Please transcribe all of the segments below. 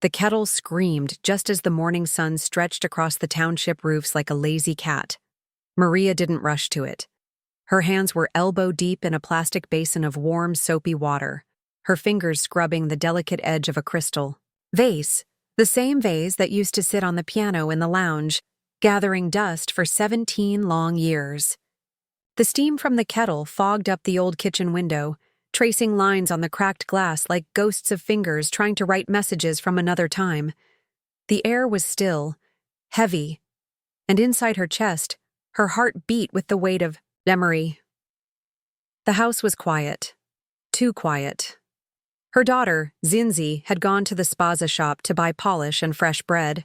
The kettle screamed just as the morning sun stretched across the township roofs like a lazy cat. Maria didn't rush to it. Her hands were elbow-deep in a plastic basin of warm, soapy water, her fingers scrubbing the delicate edge of a crystal vase, the same vase that used to sit on the piano in the lounge, gathering dust for 17 long years. The steam from the kettle fogged up the old kitchen window, tracing lines on the cracked glass like ghosts of fingers trying to write messages from another time. The air was still, heavy, and inside her chest, her heart beat with the weight of memory. The house was quiet. Too quiet. Her daughter, Zinzi, had gone to the spaza shop to buy polish and fresh bread.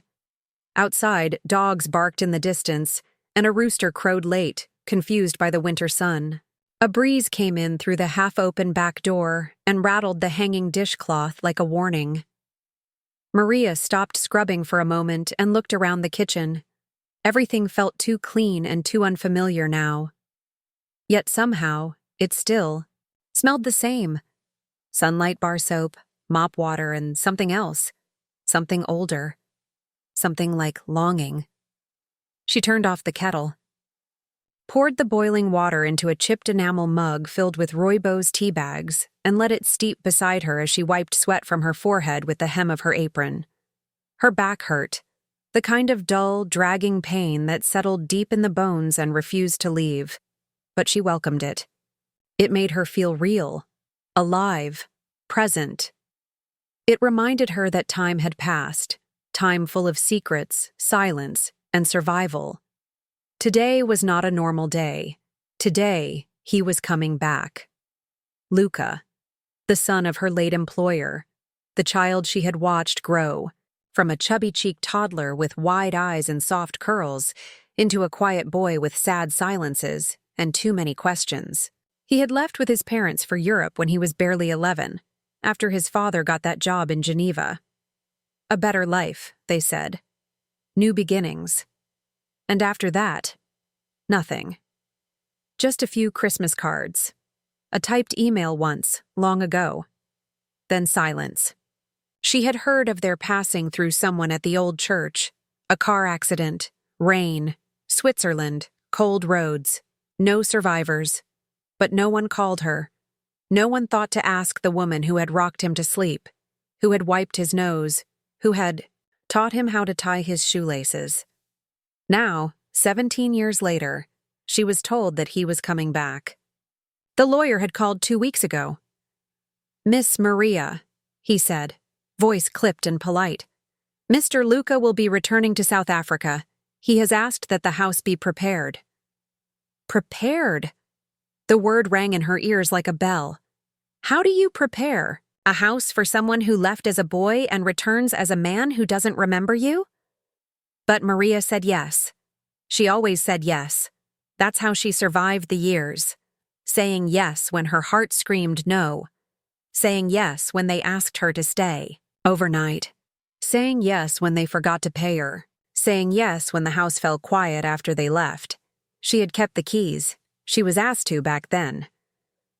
Outside, dogs barked in the distance, and a rooster crowed late, confused by the winter sun. A breeze came in through the half-open back door and rattled the hanging dishcloth like a warning. Maria stopped scrubbing for a moment and looked around the kitchen. Everything felt too clean and too unfamiliar now. Yet somehow, it still smelled the same. Sunlight bar soap, mop water, and something else. Something older. Something like longing. She turned off the kettle. Poured the boiling water into a chipped enamel mug filled with rooibos tea bags and let it steep beside her as she wiped sweat from her forehead with the hem of her apron. Her back hurt, the kind of dull, dragging pain that settled deep in the bones and refused to leave. But she welcomed it. It made her feel real, alive, present. It reminded her that time had passed, time full of secrets, silence, and survival. Today was not a normal day. Today, he was coming back. Luca, the son of her late employer, the child she had watched grow, from a chubby-cheeked toddler with wide eyes and soft curls, into a quiet boy with sad silences and too many questions. He had left with his parents for Europe when he was barely 11, after his father got that job in Geneva. A better life, they said. New beginnings. And after that, nothing. Just a few Christmas cards. A typed email once, long ago. Then silence. She had heard of their passing through someone at the old church. A car accident, rain, Switzerland, cold roads, no survivors. But no one called her. No one thought to ask the woman who had rocked him to sleep, who had wiped his nose, who had taught him how to tie his shoelaces. Now, 17 years later, she was told that he was coming back. The lawyer had called 2 weeks ago. "Miss Maria," he said, voice clipped and polite. "Mr. Luca will be returning to South Africa. He has asked that the house be prepared." Prepared? The word rang in her ears like a bell. How do you prepare a house for someone who left as a boy and returns as a man who doesn't remember you? But Maria said yes. She always said yes. That's how she survived the years. Saying yes when her heart screamed no. Saying yes when they asked her to stay, overnight. Saying yes when they forgot to pay her. Saying yes when the house fell quiet after they left. She had kept the keys. She was asked to back then.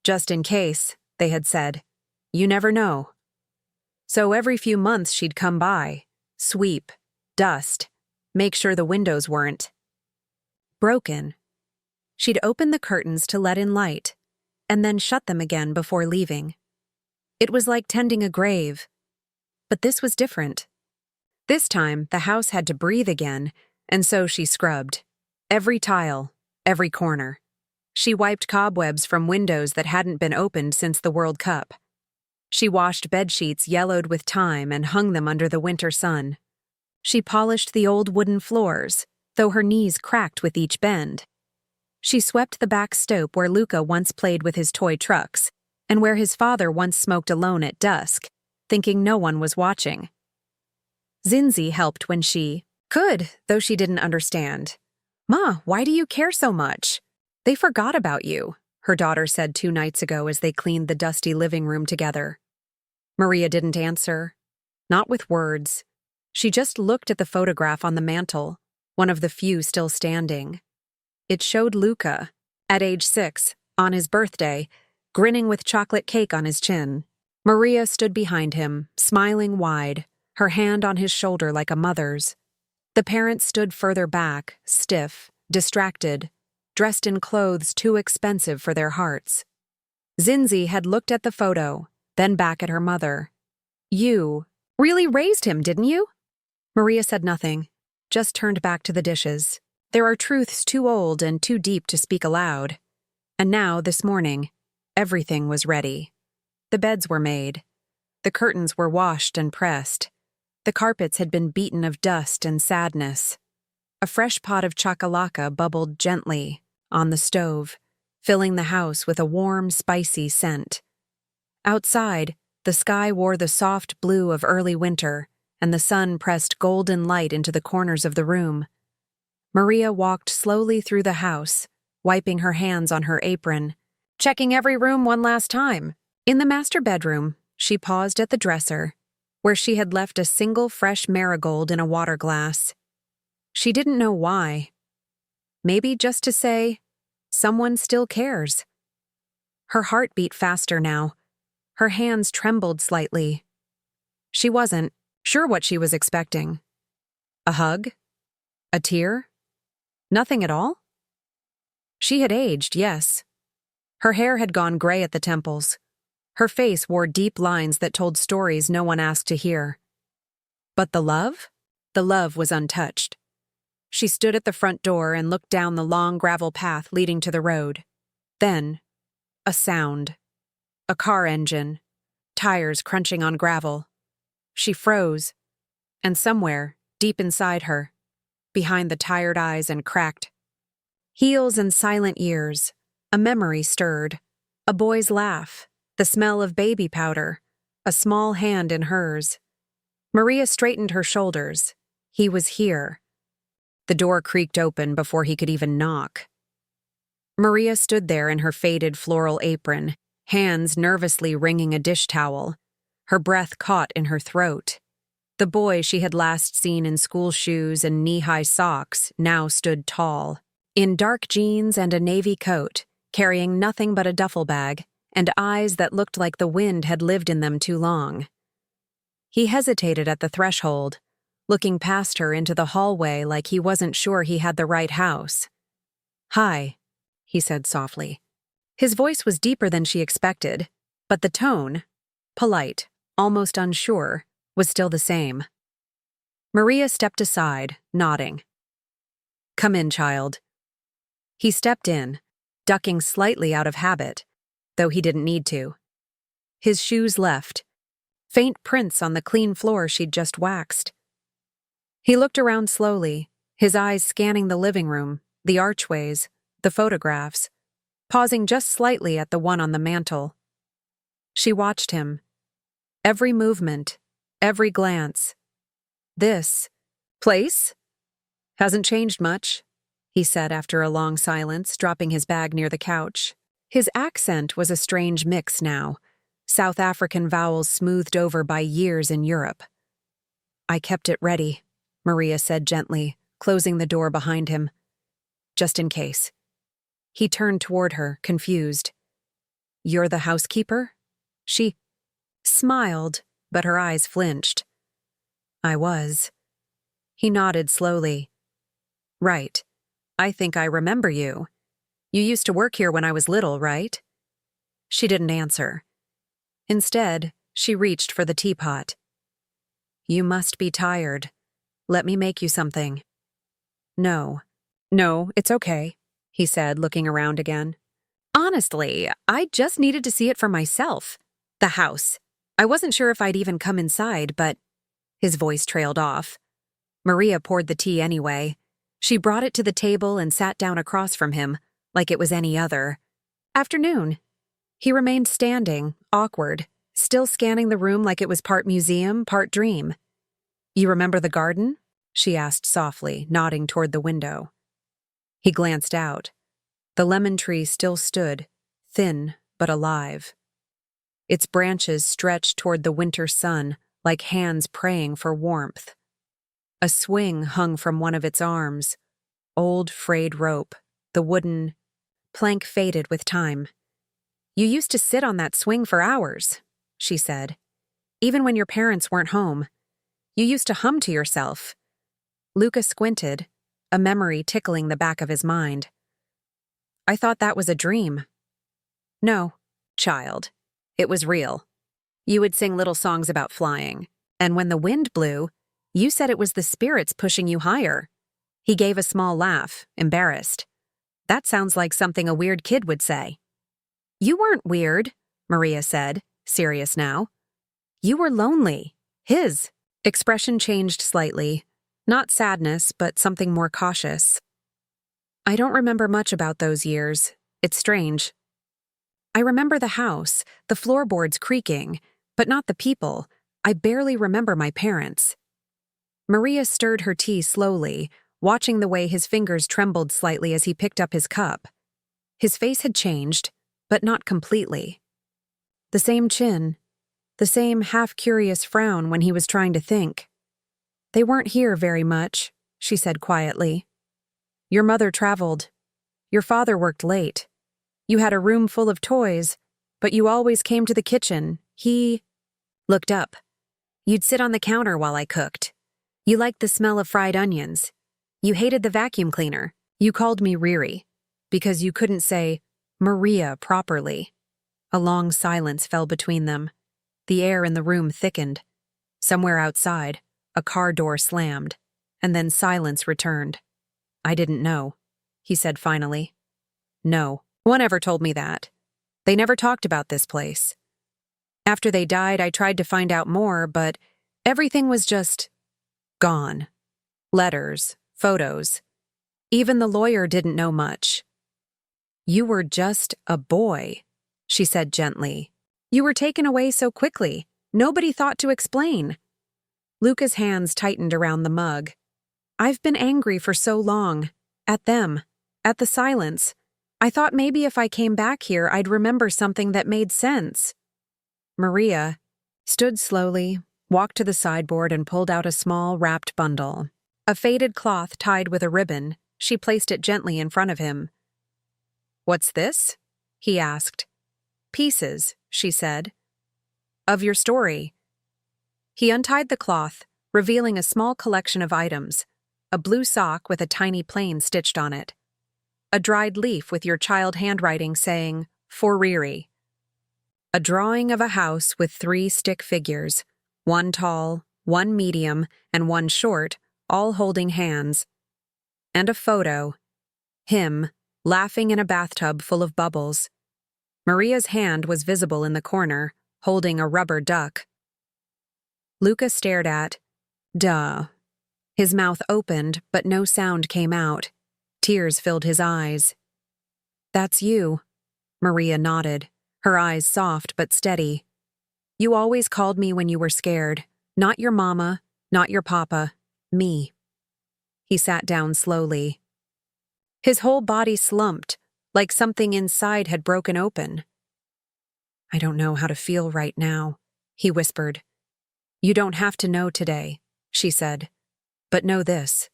Just in case, they had said. You never know. So every few months she'd come by, sweep, dust, make sure the windows weren't broken. She'd open the curtains to let in light, and then shut them again before leaving. It was like tending a grave. But this was different. This time, the house had to breathe again, and so she scrubbed. Every tile, every corner. She wiped cobwebs from windows that hadn't been opened since the World Cup. She washed bedsheets yellowed with time and hung them under the winter sun. She polished the old wooden floors, though her knees cracked with each bend. She swept the back stoep where Luca once played with his toy trucks, and where his father once smoked alone at dusk, thinking no one was watching. Zinzi helped when she could, though she didn't understand. "Ma, why do you care so much? They forgot about you," her daughter said 2 nights ago as they cleaned the dusty living room together. Maria didn't answer. Not with words. She just looked at the photograph on the mantel, one of the few still standing. It showed Luca, at age 6, on his birthday, grinning with chocolate cake on his chin. Maria stood behind him, smiling wide, her hand on his shoulder like a mother's. The parents stood further back, stiff, distracted, dressed in clothes too expensive for their hearts. Zinzi had looked at the photo, then back at her mother. "You really raised him, didn't you?" Maria said nothing, just turned back to the dishes. There are truths too old and too deep to speak aloud. And now, this morning, everything was ready. The beds were made. The curtains were washed and pressed. The carpets had been beaten of dust and sadness. A fresh pot of chakalaka bubbled gently on the stove, filling the house with a warm, spicy scent. Outside, the sky wore the soft blue of early winter, and the sun pressed golden light into the corners of the room. Maria walked slowly through the house, wiping her hands on her apron, checking every room one last time. In the master bedroom, she paused at the dresser, where she had left a single fresh marigold in a water glass. She didn't know why. Maybe just to say, someone still cares. Her heart beat faster now. Her hands trembled slightly. She wasn't sure what she was expecting. A hug? A tear? Nothing at all? She had aged, yes. Her hair had gone gray at the temples. Her face wore deep lines that told stories no one asked to hear. But the love? The love was untouched. She stood at the front door and looked down the long gravel path leading to the road. Then, a sound. A car engine. Tires crunching on gravel. She froze. And somewhere, deep inside her, behind the tired eyes and cracked heels and silent ears, a memory stirred. A boy's laugh. The smell of baby powder, a small hand in hers. Maria straightened her shoulders. He was here. The door creaked open before he could even knock. Maria stood there in her faded floral apron, hands nervously wringing a dish towel. Her breath caught in her throat. The boy she had last seen in school shoes and knee-high socks now stood tall, in dark jeans and a navy coat, carrying nothing but a duffel bag, and eyes that looked like the wind had lived in them too long. He hesitated at the threshold, looking past her into the hallway like he wasn't sure he had the right house. "Hi," he said softly. His voice was deeper than she expected, but the tone, polite, almost unsure, was still the same. Maria stepped aside, nodding. "Come in, child." He stepped in, ducking slightly out of habit, though he didn't need to. His shoes left, faint prints on the clean floor she'd just waxed. He looked around slowly, his eyes scanning the living room, the archways, the photographs, pausing just slightly at the one on the mantel. She watched him. Every movement, every glance. "This place hasn't changed much," he said after a long silence, dropping his bag near the couch. His accent was a strange mix now, South African vowels smoothed over by years in Europe. "I kept it ready," Maria said gently, closing the door behind him. "Just in case." He turned toward her, confused. "You're the housekeeper?" She smiled, but her eyes flinched. "I was." He nodded slowly. "Right. I think I remember you. You used to work here when I was little, right?" She didn't answer. Instead, she reached for the teapot. "You must be tired. Let me make you something." "No. No, it's okay," he said, looking around again. "Honestly, I just needed to see it for myself. The house. I wasn't sure if I'd even come inside, but—" His voice trailed off. Maria poured the tea anyway. She brought it to the table and sat down across from him, like it was any other. "Afternoon." He remained standing, awkward, still scanning the room like it was part museum, part dream. "You remember the garden?" she asked softly, nodding toward the window. He glanced out. The lemon tree still stood, thin but alive. Its branches stretched toward the winter sun like hands praying for warmth. A swing hung from one of its arms, old frayed rope, the wooden plank faded with time. "You used to sit on that swing for hours," she said. "Even when your parents weren't home. You used to hum to yourself. Luca squinted, a memory tickling the back of his mind. I thought that was a dream. No, child. It was real. You would sing little songs about flying, and when the wind blew, you said it was the spirits pushing you higher. He gave a small laugh, embarrassed. That sounds like something a weird kid would say. You weren't weird, Maria said, serious now. You were lonely. His expression changed slightly. Not sadness, but something more cautious. I don't remember much about those years. It's strange. I remember the house, the floorboards creaking, but not the people. I barely remember my parents. Maria stirred her tea slowly, watching the way his fingers trembled slightly as he picked up his cup. His face had changed, but not completely. The same chin, the same half-curious frown when he was trying to think. They weren't here very much, she said quietly. Your mother traveled. Your father worked late. You had a room full of toys, but you always came to the kitchen. He looked up. You'd sit on the counter while I cooked. You liked the smell of fried onions. You hated the vacuum cleaner. You called me Riri, because you couldn't say Maria properly. A long silence fell between them. The air in the room thickened. Somewhere outside, a car door slammed, and then silence returned. I didn't know, he said finally. No, one ever told me that. They never talked about this place. After they died, I tried to find out more, but everything was just gone. Letters, photos. Even the lawyer didn't know much. You were just a boy, she said gently. You were taken away so quickly. Nobody thought to explain. Luca's hands tightened around the mug. I've been angry for so long. At them. At the silence. I thought maybe if I came back here, I'd remember something that made sense. Maria stood slowly, walked to the sideboard and pulled out a small, wrapped bundle. A faded cloth tied with a ribbon, she placed it gently in front of him. What's this? He asked. Pieces, she said. Of your story. He untied the cloth, revealing a small collection of items, a blue sock with a tiny plane stitched on it, a dried leaf with your child handwriting saying, For Riri, a drawing of a house with 3 stick figures, one tall, one medium, and one short, all holding hands, and a photo, him, laughing in a bathtub full of bubbles. Maria's hand was visible in the corner, holding a rubber duck. Luca stared at, duh. His mouth opened, but no sound came out. Tears filled his eyes. That's you, Maria nodded, her eyes soft but steady. You always called me when you were scared. Not your mama, not your papa, me. He sat down slowly. His whole body slumped, like something inside had broken open. I don't know how to feel right now, he whispered. You don't have to know today, she said. But know this.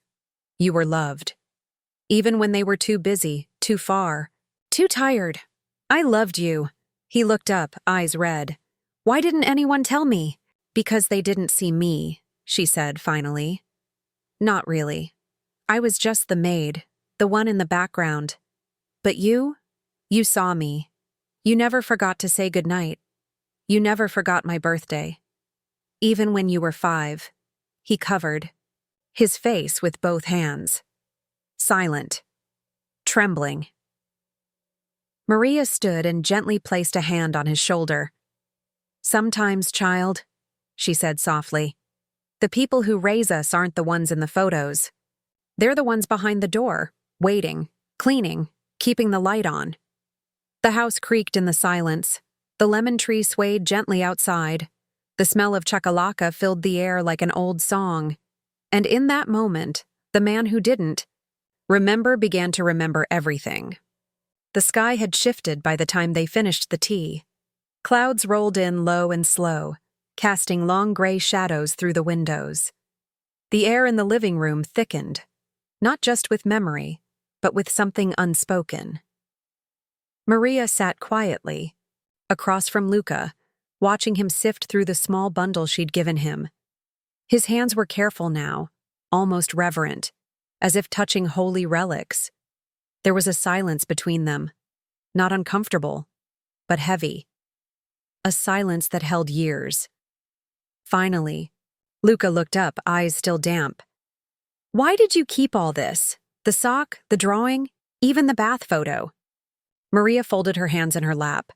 You were loved. Even when they were too busy, too far, too tired. I loved you. He looked up, eyes red. Why didn't anyone tell me? Because they didn't see me, she said finally. Not really. I was just the maid, the one in the background. But you saw me. You never forgot to say goodnight. You never forgot my birthday. Even when you were 5, he covered his face with both hands. Silent. Trembling. Maria stood and gently placed a hand on his shoulder. Sometimes, child, she said softly, the people who raise us aren't the ones in the photos. They're the ones behind the door, waiting, cleaning, keeping the light on. The house creaked in the silence. The lemon tree swayed gently outside. The smell of chakalaka filled the air like an old song. And in that moment, the man who didn't began to remember everything. The sky had shifted by the time they finished the tea. Clouds rolled in low and slow, casting long gray shadows through the windows. The air in the living room thickened, not just with memory, but with something unspoken. Maria sat quietly, across from Luca, watching him sift through the small bundle she'd given him. His hands were careful now, almost reverent, as if touching holy relics. There was a silence between them, not uncomfortable, but heavy. A silence that held years. Finally, Luca looked up, eyes still damp. "Why did you keep all this? The sock, the drawing, even the bath photo?" Maria folded her hands in her lap.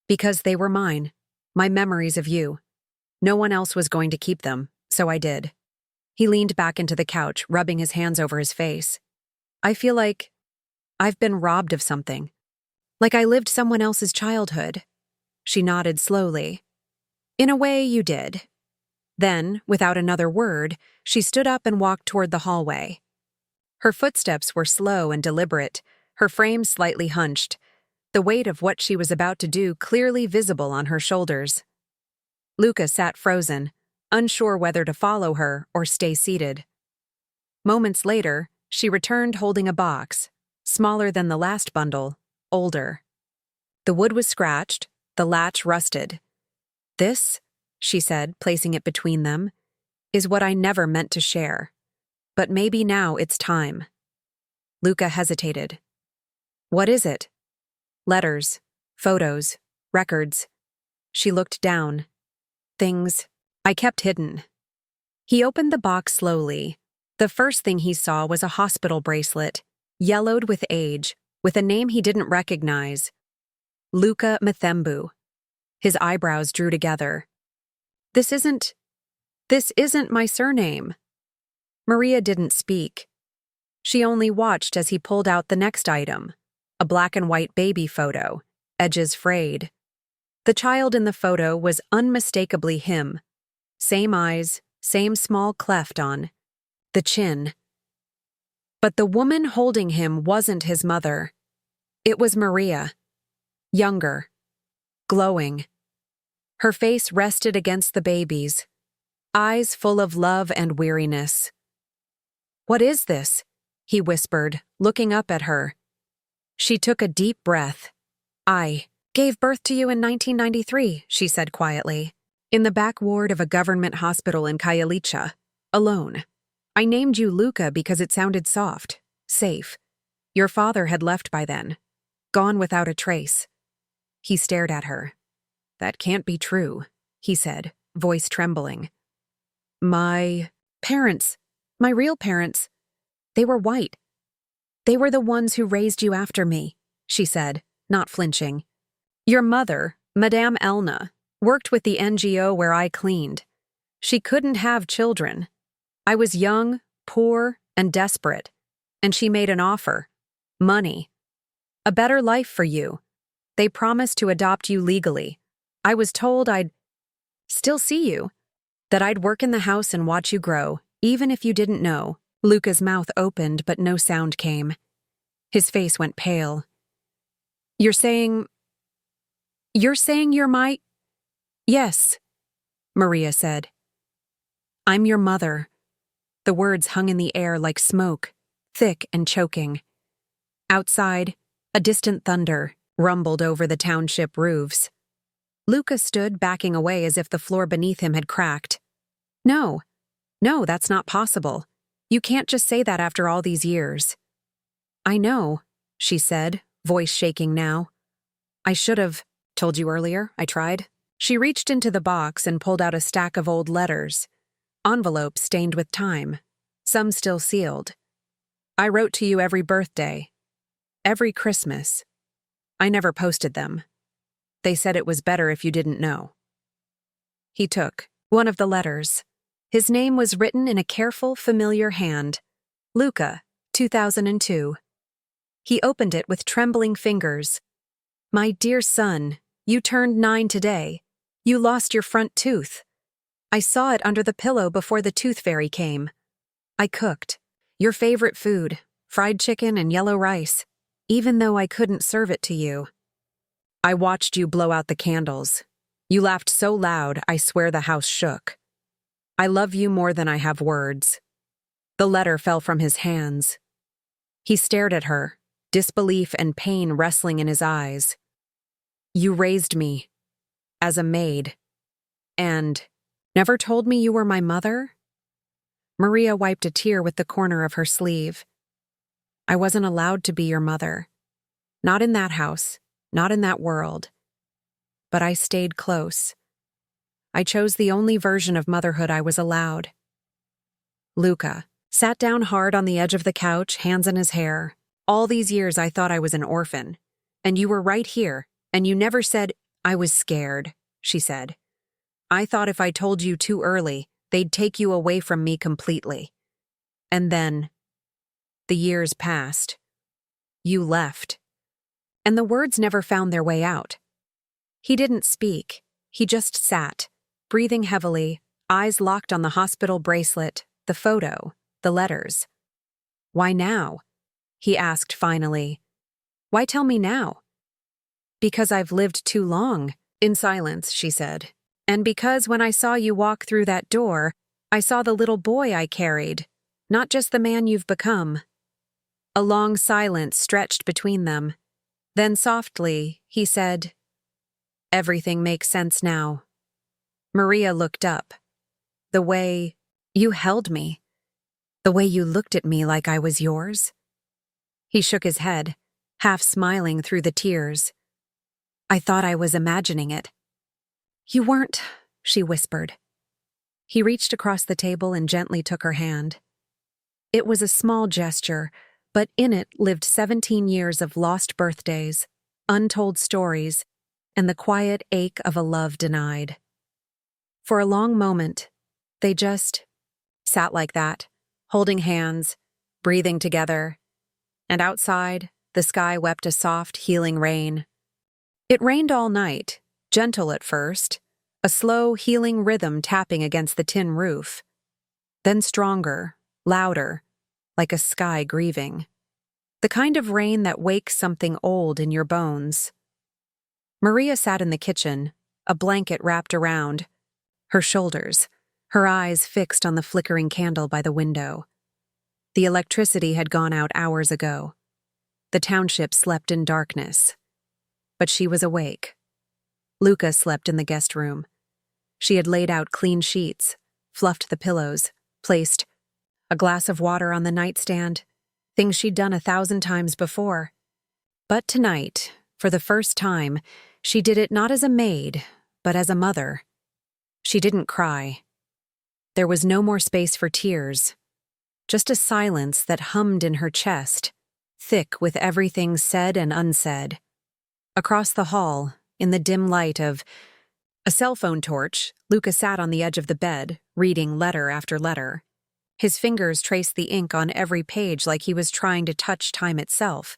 "Because they were mine, my memories of you. No one else was going to keep them, so I did." He leaned back into the couch, rubbing his hands over his face. "I feel like I've been robbed of something. Like I lived someone else's childhood." She nodded slowly. "In a way, you did." Then, without another word, she stood up and walked toward the hallway. Her footsteps were slow and deliberate, her frame slightly hunched, the weight of what she was about to do clearly visible on her shoulders. Luca sat frozen, unsure whether to follow her or stay seated. Moments later, she returned holding a box, smaller than the last bundle, older. The wood was scratched, the latch rusted. "This," she said, placing it between them, "is what I never meant to share. But maybe now it's time." Luca hesitated. "What is it?" "Letters, photos, records." She looked down. "Things I kept hidden." He opened the box slowly. The first thing he saw was a hospital bracelet, yellowed with age, with a name he didn't recognize. Luca Mthembu. His eyebrows drew together. This isn't my surname." Maria didn't speak. She only watched as he pulled out the next item, a black and white baby photo, edges frayed. The child in the photo was unmistakably him. Same eyes, same small cleft on the chin. But the woman holding him wasn't his mother. It was Maria. Younger. Glowing. Her face rested against the baby's, eyes full of love and weariness. "What is this?" he whispered, looking up at her. She took a deep breath. "I gave birth to you in 1993, she said quietly, "in the back ward of a government hospital in Khayelitsha, alone. I named you Luca because it sounded soft, safe. Your father had left by then, gone without a trace." He stared at her. "That can't be true," he said, voice trembling. My real parents, they were white. They were the ones who raised you after me," she said, not flinching. "Your mother, Madame Elna, worked with the NGO where I cleaned. She couldn't have children. I was young, poor, and desperate, and she made an offer. Money. A better life for you. They promised to adopt you legally. I was told I'd still see you, that I'd work in the house and watch you grow, even if you didn't know." Luca's mouth opened, but no sound came. His face went pale. You're saying you're my—" "Yes," Maria said. "I'm your mother." The words hung in the air like smoke, thick and choking. Outside, a distant thunder rumbled over the township roofs. Luca stood backing away as if the floor beneath him had cracked. No, that's not possible. You can't just say that after all these years." "I know," she said, voice shaking now. "I should have told you earlier. I tried." She reached into the box and pulled out a stack of old letters, envelopes stained with time, some still sealed. "I wrote to you every birthday, every Christmas. I never posted them. They said it was better if you didn't know." He took one of the letters. His name was written in a careful, familiar hand. Luca, 2002. He opened it with trembling fingers. "My dear son, you turned 9 today. You lost your front tooth. I saw it under the pillow before the tooth fairy came. I cooked your favorite food, fried chicken and yellow rice, even though I couldn't serve it to you. I watched you blow out the candles. You laughed so loud, I swear the house shook. I love you more than I have words." The letter fell from his hands. He stared at her, disbelief and pain wrestling in his eyes. "You raised me as a maid, and never told me you were my mother?" Maria wiped a tear with the corner of her sleeve. I wasn't allowed to be your mother. Not in that house, not in that world. But I stayed close. I chose the only version of motherhood I was allowed. Luca sat down hard on the edge of the couch, hands in his hair. All these years I thought I was an orphan. And you were right here, and you never said, I was scared, she said. I thought if I told you too early, they'd take you away from me completely. And then, the years passed. You left. And the words never found their way out. He didn't speak. He just sat, breathing heavily, eyes locked on the hospital bracelet, the photo, the letters. Why now? He asked finally. Why tell me now? Because I've lived too long, in silence, she said. And because when I saw you walk through that door, I saw the little boy I carried, not just the man you've become. A long silence stretched between them. Then softly, he said, Everything makes sense now. Maria looked up. The way you held me. The way you looked at me like I was yours. He shook his head, half smiling through the tears. I thought I was imagining it. You weren't, she whispered. He reached across the table and gently took her hand. It was a small gesture, but in it lived 17 years of lost birthdays, untold stories, and the quiet ache of a love denied. For a long moment, they just sat like that, holding hands, breathing together. And outside, the sky wept a soft, healing rain. It rained all night, gentle at first, a slow, healing rhythm tapping against the tin roof. Then stronger, louder, like a sky grieving. The kind of rain that wakes something old in your bones. Maria sat in the kitchen, a blanket wrapped around her shoulders, her eyes fixed on the flickering candle by the window. The electricity had gone out hours ago. The township slept in darkness. But she was awake. Luca slept in the guest room. She had laid out clean sheets, fluffed the pillows, placed a glass of water on the nightstand, things she'd done 1,000 times before. But tonight, for the first time, she did it not as a maid, but as a mother. She didn't cry. There was no more space for tears, just a silence that hummed in her chest, thick with everything said and unsaid. Across the hall, in the dim light of a cell phone torch, Luca sat on the edge of the bed, reading letter after letter. His fingers traced the ink on every page like he was trying to touch time itself.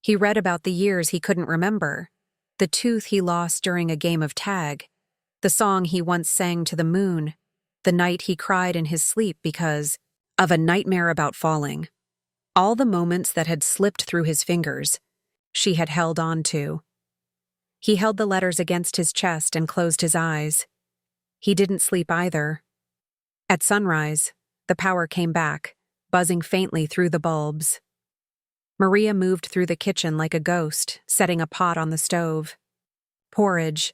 He read about the years he couldn't remember, the tooth he lost during a game of tag, the song he once sang to the moon, the night he cried in his sleep because of a nightmare about falling. All the moments that had slipped through his fingers, she had held on to. He held the letters against his chest and closed his eyes. He didn't sleep either. At sunrise, the power came back, buzzing faintly through the bulbs. Maria moved through the kitchen like a ghost, setting a pot on the stove. Porridge.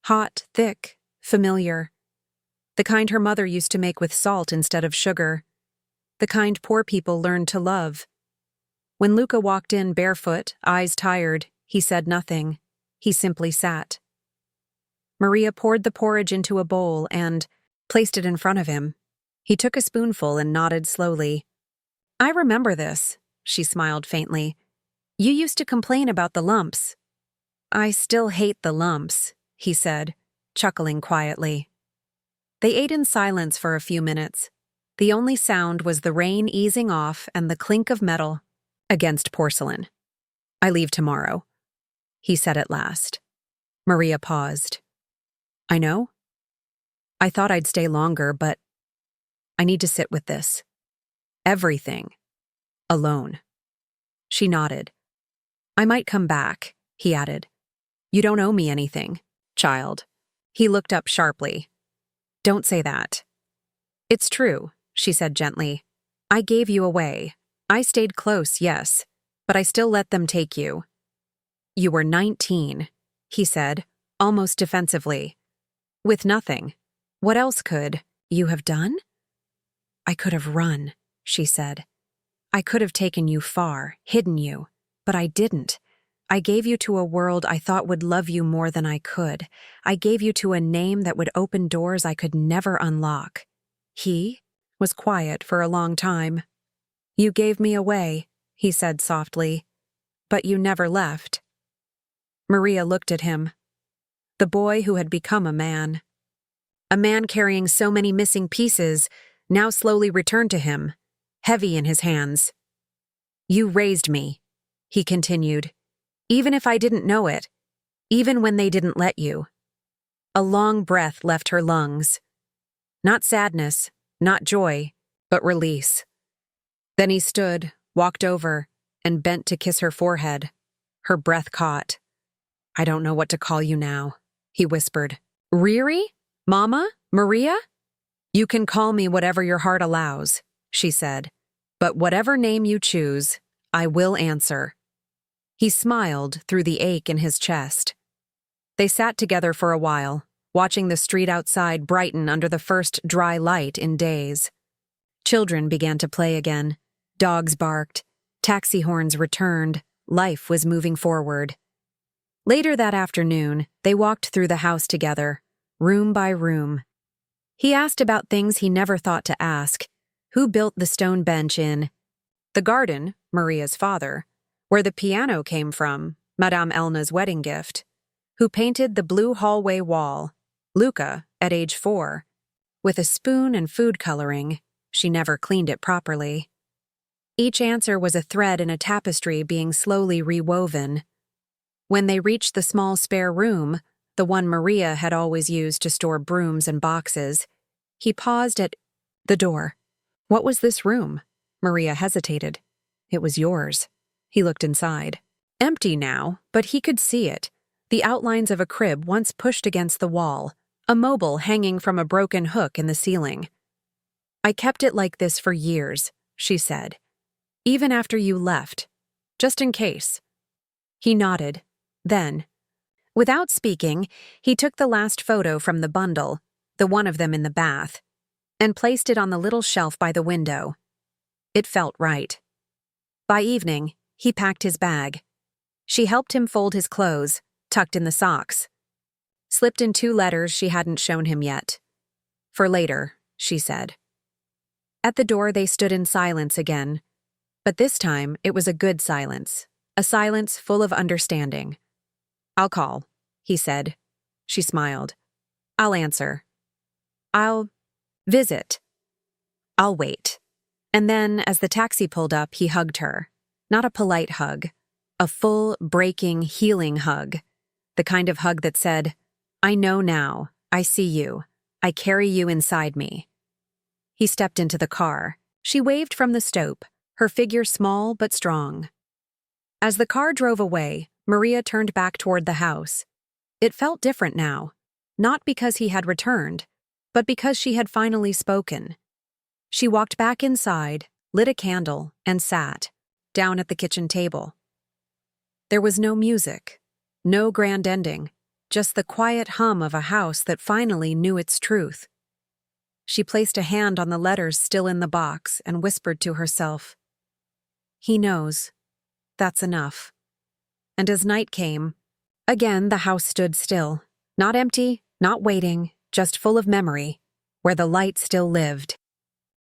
Hot, thick, familiar. The kind her mother used to make with salt instead of sugar. The kind poor people learned to love. When Luca walked in barefoot, eyes tired, he said nothing. He simply sat. Maria poured the porridge into a bowl and placed it in front of him. He took a spoonful and nodded slowly. I remember this, she smiled faintly. You used to complain about the lumps. I still hate the lumps, he said, chuckling quietly. They ate in silence for a few minutes. The only sound was the rain easing off and the clink of metal against porcelain. I leave tomorrow, he said at last. Maria paused. I know. I thought I'd stay longer, but I need to sit with this. Everything. Alone. She nodded. I might come back, he added. You don't owe me anything, child. He looked up sharply. Don't say that. It's true, she said gently. I gave you away. I stayed close, yes, but I still let them take you. You were 19, he said, almost defensively. With nothing. What else could you have done? I could have run, she said. I could have taken you far, hidden you, but I didn't. I gave you to a world I thought would love you more than I could. I gave you to a name that would open doors I could never unlock. He was quiet for a long time. You gave me away, he said softly, but you never left. Maria looked at him. The boy who had become a man. A man carrying so many missing pieces now slowly returned to him, heavy in his hands. You raised me, he continued, even if I didn't know it, even when they didn't let you. A long breath left her lungs. Not sadness, not joy, but release. Then he stood, walked over, and bent to kiss her forehead. Her breath caught. I don't know what to call you now, he whispered. Riri? Mama? Maria? You can call me whatever your heart allows, she said. But whatever name you choose, I will answer. He smiled through the ache in his chest. They sat together for a while, watching the street outside brighten under the first dry light in days. Children began to play again. Dogs barked. Taxi horns returned. Life was moving forward. Later that afternoon, they walked through the house together, room by room. He asked about things he never thought to ask. Who built the stone bench in the garden, Maria's father, where the piano came from, Madame Elna's wedding gift, who painted the blue hallway wall, Luca, at age 4, with a spoon and food coloring. She never cleaned it properly. Each answer was a thread in a tapestry being slowly rewoven. When they reached the small spare room, the one Maria had always used to store brooms and boxes, he paused at the door. What was this room? Maria hesitated. It was yours. He looked inside. Empty now, but he could see it. The outlines of a crib once pushed against the wall, a mobile hanging from a broken hook in the ceiling. I kept it like this for years, she said. Even after you left. Just in case. He nodded. Then, without speaking, he took the last photo from the bundle, the one of them in the bath, and placed it on the little shelf by the window. It felt right. By evening, he packed his bag. She helped him fold his clothes, tucked in the socks. Slipped in 2 letters she hadn't shown him yet. For later, she said. At the door they stood in silence again, but this time it was a good silence, a silence full of understanding. I'll call, he said. She smiled. I'll answer. I'll visit. I'll wait. And then, as the taxi pulled up, he hugged her. Not a polite hug. A full, breaking, healing hug. The kind of hug that said, I know now. I see you. I carry you inside me. He stepped into the car. She waved from the stope, her figure small but strong. As the car drove away, Maria turned back toward the house. It felt different now, not because he had returned, but because she had finally spoken. She walked back inside, lit a candle, and sat, down at the kitchen table. There was no music, no grand ending, just the quiet hum of a house that finally knew its truth. She placed a hand on the letters still in the box and whispered to herself, He knows. That's enough. And as night came, again the house stood still, not empty, not waiting, just full of memory, where the light still lived.